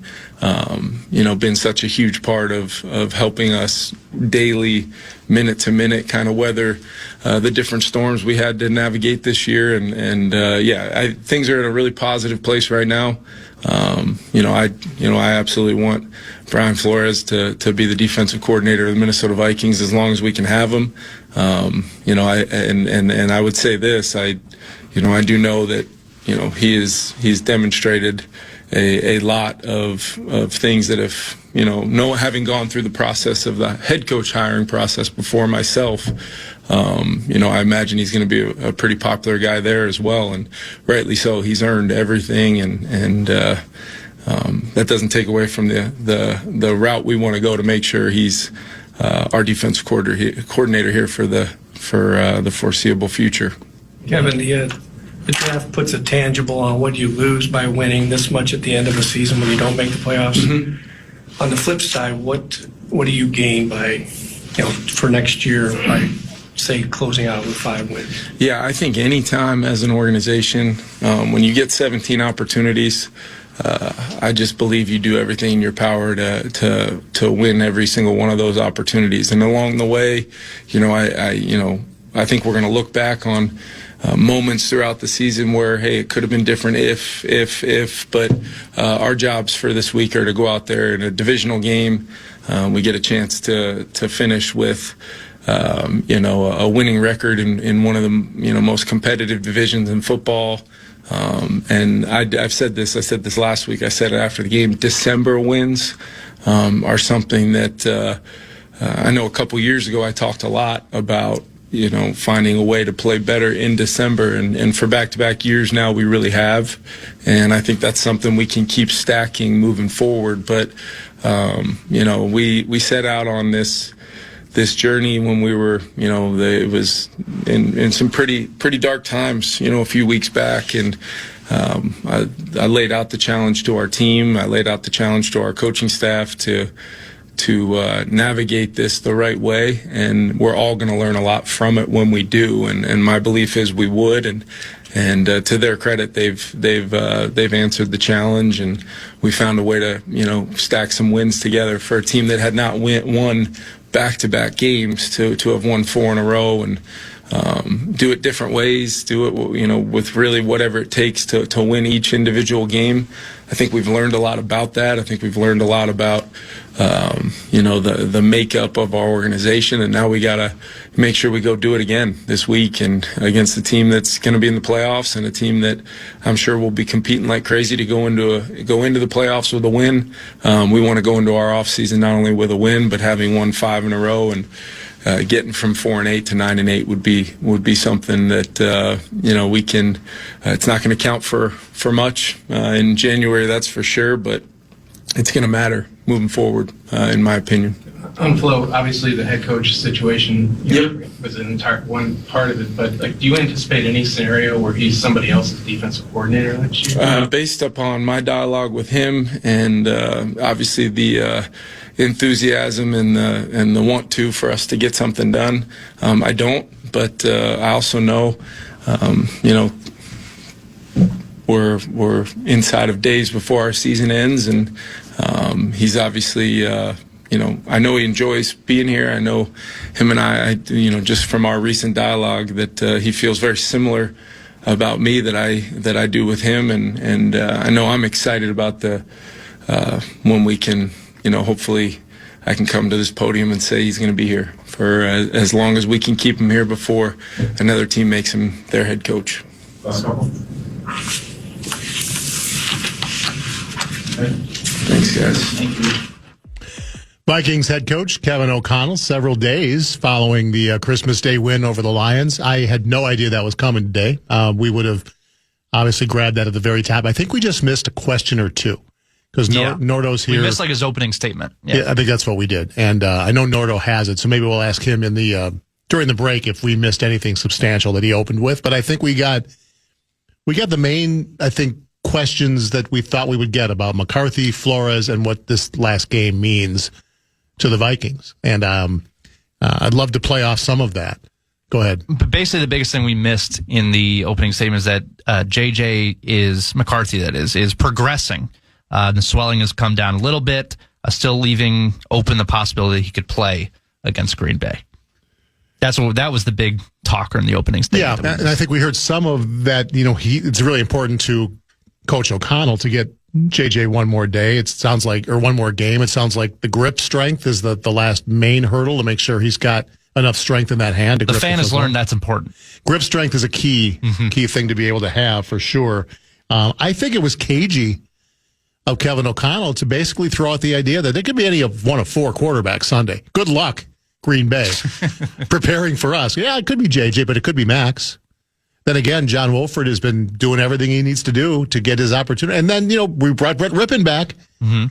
been such a huge part of helping us daily, minute to minute, kind of weather the different storms we had to navigate this year. Things are in a really positive place right now. I absolutely want Brian Flores to be the defensive coordinator of the Minnesota Vikings as long as we can have him. I would say this, I do know that, he's demonstrated a lot of things that have, having gone through the process of the head coach hiring process before myself, I imagine he's going to be a pretty popular guy there as well, and rightly so. He's earned everything, and that doesn't take away from the route we want to go to make sure he's our defensive coordinator here for the foreseeable future. Kevin, the draft puts a tangible on what you lose by winning this much at the end of a season when you don't make the playoffs. Mm-hmm. On the flip side, what do you gain by, for next year by, say, closing out with 5 wins? Yeah, I think any time as an organization, when you get 17 opportunities, I just believe you do everything in your power to win every single one of those opportunities. And along the way, I think we're going to look back on moments throughout the season where, hey, it could have been different if, but our jobs for this week are to go out there in a divisional game. We get a chance to finish with, a winning record in one of the, most competitive divisions in football. And I said this last week, I said it after the game, December wins are something that I know a couple years ago I talked a lot about, finding a way to play better in December. And for back-to-back years now, we really have. And I think that's something we can keep stacking moving forward. But, we set out on this journey when we were, it was in some pretty dark times, a few weeks back. And I laid out the challenge to our team. I laid out the challenge to our coaching staff to navigate this the right way, and we're all going to learn a lot from it when we do. And my belief is we would. And to their credit, they've answered the challenge, and we found a way to stack some wins together for a team that had not won back-to-back games to have won 4 in a row, and do it different ways, do it with really whatever it takes to win each individual game. I think we've learned a lot about that. I think we've learned a lot about the makeup of our organization, and now we got to make sure we go do it again this week and against a team that's going to be in the playoffs and a team that I'm sure will be competing like crazy to go into the playoffs with a win. We want to go into our offseason not only with a win, but having won 5 in a row, and getting from 4-8 to 9-8 would be something that we can. It's not going to count for much in January, that's for sure, but it's going to matter moving forward, in my opinion. On Flo, obviously the head coach situation was an entire one part of it, but do you anticipate any scenario where he's somebody else's defensive coordinator next year? Based upon my dialogue with him and obviously the enthusiasm and the want to for us to get something done, I don't, but I also know, we're inside of days before our season ends, and he's obviously, I know he enjoys being here. I know him and I just from our recent dialogue that he feels very similar about me that I do with him, and I know I'm excited about when we can, hopefully I can come to this podium and say he's going to be here for as long as we can keep him here before another team makes him their head coach. Thanks, guys. Thank you. Vikings head coach Kevin O'Connell, several days following the Christmas Day win over the Lions. I had no idea that was coming today. We would have obviously grabbed that at the very top. I think we just missed a question or two because Nordo's here. We missed his opening statement. Yeah, I think that's what we did. And I know Nordo has it, so maybe we'll ask him in the during the break if we missed anything substantial that he opened with. But I think we got the main, questions that we thought we would get about McCarthy, Flores, and what this last game means to the Vikings. And I'd love to play off some of that. Go ahead. But basically, the biggest thing we missed in the opening statement is that McCarthy is progressing. The swelling has come down a little bit, still leaving open the possibility he could play against Green Bay. That was the big talker in the opening statement. Yeah, and I think we heard some of that. It's really important to Coach O'Connell to get JJ one more day. It sounds like, or one more game. It sounds like the grip strength is the last main hurdle to make sure he's got enough strength in that hand to grip. The fan has learned that's important. Grip strength is a key thing to be able to have for sure. I think it was cagey of Kevin O'Connell to basically throw out the idea that there could be any of one of 4 quarterbacks Sunday. Good luck, Green Bay, preparing for us. Yeah, it could be JJ, but it could be Max. Then again, John Wolford has been doing everything he needs to do to get his opportunity. And then, we brought Brett Rippon back. Mm-hmm.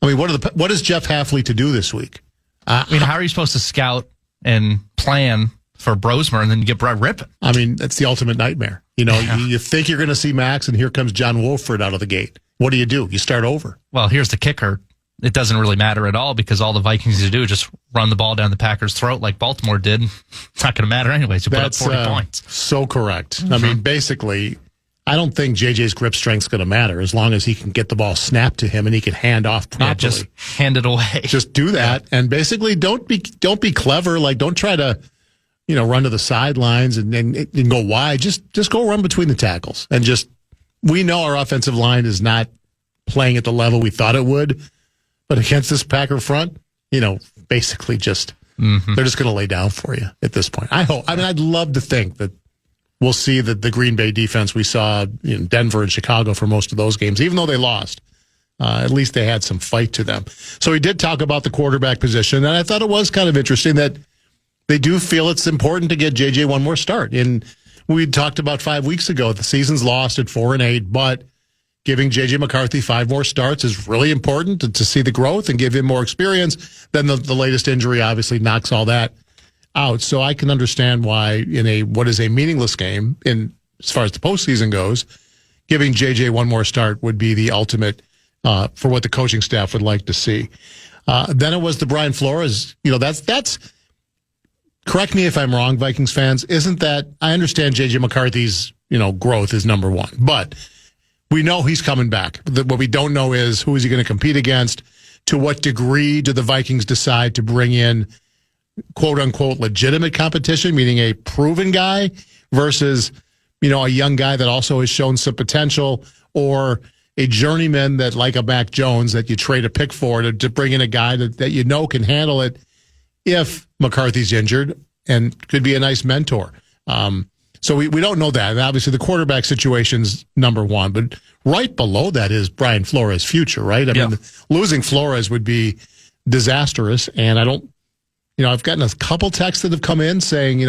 I mean, what is Jeff Hafley to do this week? I mean, how are you supposed to scout and plan for Brosmer and then you get Brett Rippon? I mean, that's the ultimate nightmare. You think you're going to see Max, and here comes John Wolford out of the gate. What do? You start over. Well, here's the kicker. It doesn't really matter at all because all the Vikings need to do is just run the ball down the Packers' throat like Baltimore did. It's not going to matter anyways. You put up 40 points. So correct. I mean, basically, I don't think JJ's grip strength's going to matter as long as he can get the ball snapped to him and he can hand off properly. Yeah, just hand it away. Just do that, and basically don't be clever. Like, don't try to run to the sidelines and go wide. Just go run between the tackles, and we know our offensive line is not playing at the level we thought it would, but against this Packer front, basically they're just going to lay down for you at this point. I'd love to think that we'll see the Green Bay defense we saw in Denver and Chicago for most of those games, even though they lost. At least they had some fight to them. So he did talk about the quarterback position, and I thought it was kind of interesting that they do feel it's important to get JJ one more start. And we talked about 5 weeks ago, the season's lost at 4-8, but giving JJ McCarthy 5 more starts is really important to see the growth and give him more experience. Then the latest injury obviously knocks all that out. So I can understand why in what is a meaningless game, as far as the postseason goes, giving JJ one more start would be the ultimate for what the coaching staff would like to see. Then it was the Brian Flores. That's correct me if I'm wrong, Vikings fans. Isn't that, I understand JJ McCarthy's growth is number one, but we know he's coming back. What we don't know is who is he going to compete against. To what degree do the Vikings decide to bring in quote unquote legitimate competition, meaning a proven guy versus, a young guy that also has shown some potential, or a journeyman that like a Mac Jones that you trade a pick for to bring in a guy that can handle it if McCarthy's injured and could be a nice mentor. So we don't know that. And obviously the quarterback situation's number one, but right below that is Brian Flores' future, right? I mean, losing Flores would be disastrous. And I've gotten a couple texts that have come in saying,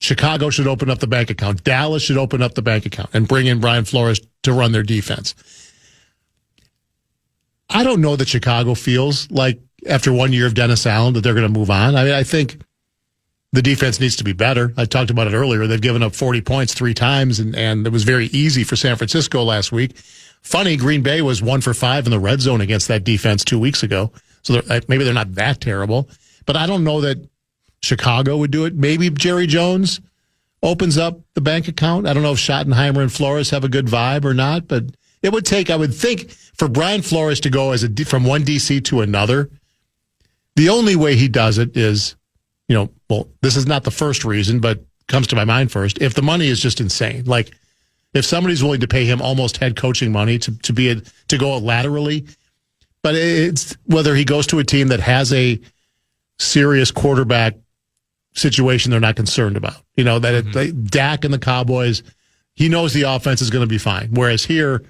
Chicago should open up the bank account. Dallas should open up the bank account and bring in Brian Flores to run their defense. I don't know that Chicago feels like after 1 year of Dennis Allen that they're going to move on. I mean, I think the defense needs to be better. I talked about it earlier. They've given up 40 points 3 times, and it was very easy for San Francisco last week. Funny, Green Bay was 1 for 5 in the red zone against that defense 2 weeks ago. So maybe they're not that terrible. But I don't know that Chicago would do it. Maybe Jerry Jones opens up the bank account. I don't know if Schottenheimer and Flores have a good vibe or not, but it would take, I would think, for Brian Flores to go from one DC to another, the only way he does it is, this is not the first reason, but comes to my mind first. If the money is just insane, like if somebody's willing to pay him almost head coaching money to go laterally, but it's whether he goes to a team that has a serious quarterback situation they're not concerned about. Dak and the Cowboys, he knows the offense is going to be fine. Whereas here,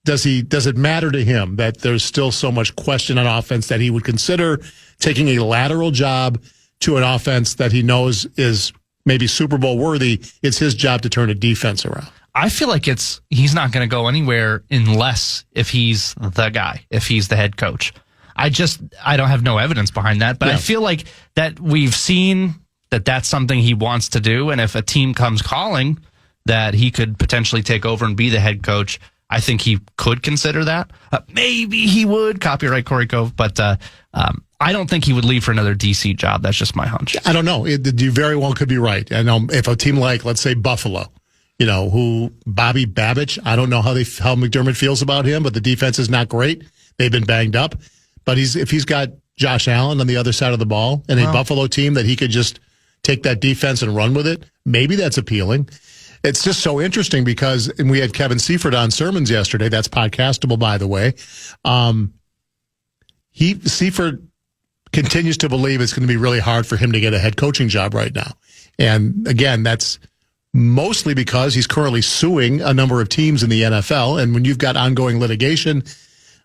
does it matter to him that there's still so much question on offense that he would consider taking a lateral job to an offense that he knows is maybe Super Bowl worthy? It's his job to turn a defense around. I feel like he's not going to go anywhere unless if he's the guy, if he's the head coach. I don't have no evidence behind that, but I feel like that we've seen that's something he wants to do. And if a team comes calling that he could potentially take over and be the head coach, I think he could consider that. Maybe he would, copyright Corey Cove, but I don't think he would leave for another DC job. That's just my hunch. I don't know. You very well could be right. And if a team like, let's say, Buffalo, who Bobby Babich, I don't know how McDermott feels about him, but the defense is not great. They've been banged up. But if he's got Josh Allen on the other side of the ball and a Buffalo team that he could just take that defense and run with it, maybe that's appealing. It's just so interesting because we had Kevin Seifert on Sermons yesterday. That's podcastable, by the way. Seifert continues to believe it's going to be really hard for him to get a head coaching job right now. And again, that's mostly because he's currently suing a number of teams in the NFL. And when you've got ongoing litigation,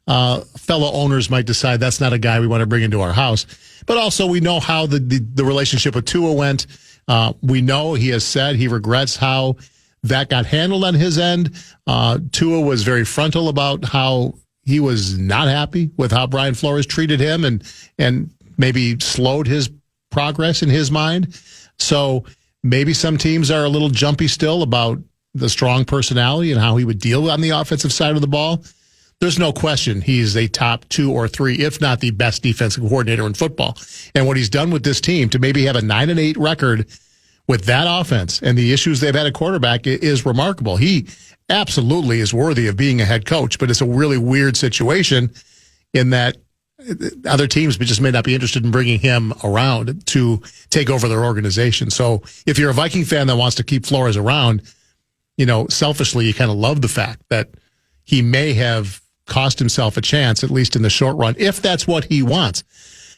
fellow owners might decide that's not a guy we want to bring into our house. But also we know how the relationship with Tua went. We know he has said he regrets how that got handled on his end. Tua was very frontal about how he was not happy with how Brian Flores treated him and maybe slowed his progress in his mind. So maybe some teams are a little jumpy still about the strong personality and how he would deal on the offensive side of the ball. There's no question he's a top 2 or 3, if not the best defensive coordinator in football. And what he's done with this team to maybe have a 9-8 record with that offense and the issues they've had at quarterback is remarkable. He absolutely is worthy of being a head coach, but it's a really weird situation in that other teams just may not be interested in bringing him around to take over their organization. So if you're a Viking fan that wants to keep Flores around, selfishly, you kind of love the fact that he may have cost himself a chance, at least in the short run, if that's what he wants.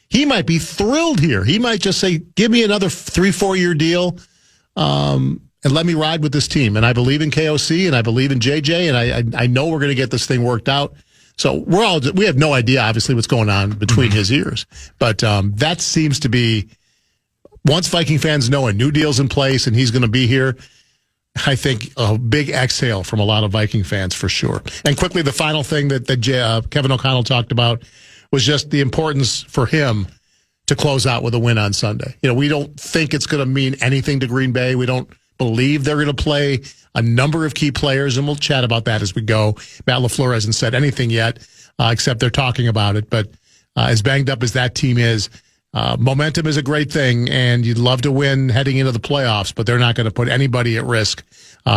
He might be thrilled here. He might just say, give me another 3-4 year deal and let me ride with this team. And I believe in KOC and I believe in JJ, and I know we're going to get this thing worked out. So we have no idea, obviously, what's going on between his ears. But that seems to be, once Viking fans know a new deal's in place and he's going to be here, I think a big exhale from a lot of Viking fans for sure. And quickly, the final thing that Kevin O'Connell talked about was just the importance for him to close out with a win on Sunday. We don't think it's going to mean anything to Green Bay. We don't believe they're going to play a number of key players, and we'll chat about that as we go. Matt LaFleur hasn't said anything yet, except they're talking about it. But as banged up as that team is, momentum is a great thing, and you'd love to win heading into the playoffs, but they're not going to put anybody at risk.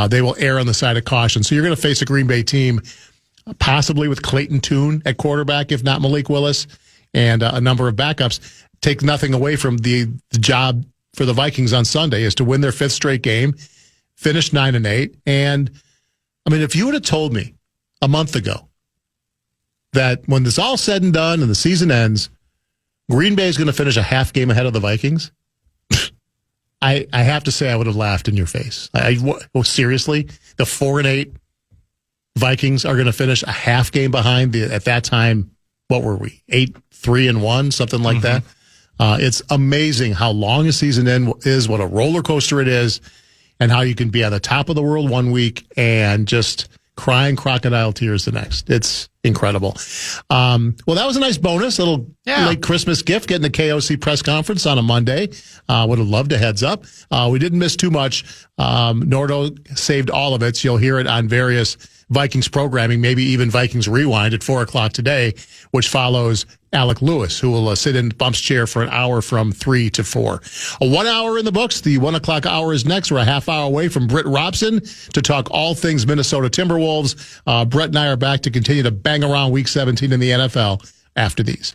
They will err on the side of caution. So you're going to face a Green Bay team possibly with Clayton Tune at quarterback, if not Malik Willis, and a number of backups. Take nothing away from the job for the Vikings on Sunday is to win their 5th straight game, finish 9-8. And, if you would have told me a month ago that when this all said and done and the season ends, Green Bay is going to finish a half game ahead of the Vikings, I have to say I would have laughed in your face. Seriously? The 4-8 Vikings are going to finish a half game behind at that time, what were we? 8-3-1, something like that. It's amazing how long a season end is, what a roller coaster it is, and how you can be on the top of the world one week and just crying crocodile tears the next. It's incredible. Well, that was a nice bonus, little late Christmas gift, getting the KOC press conference on a Monday. Would have loved a heads up. We didn't miss too much. Nordo saved all of it, so you'll hear it on various Vikings programming, maybe even Vikings Rewind at 4 o'clock today, which follows Alec Lewis, who will sit in Bump's chair for an hour from 3 to 4. A 1 hour in the books. The 1 o'clock hour is next. We're a half hour away from Britt Robson to talk all things Minnesota Timberwolves. Brett and I are back to continue to bang around Week 17 in the NFL after these.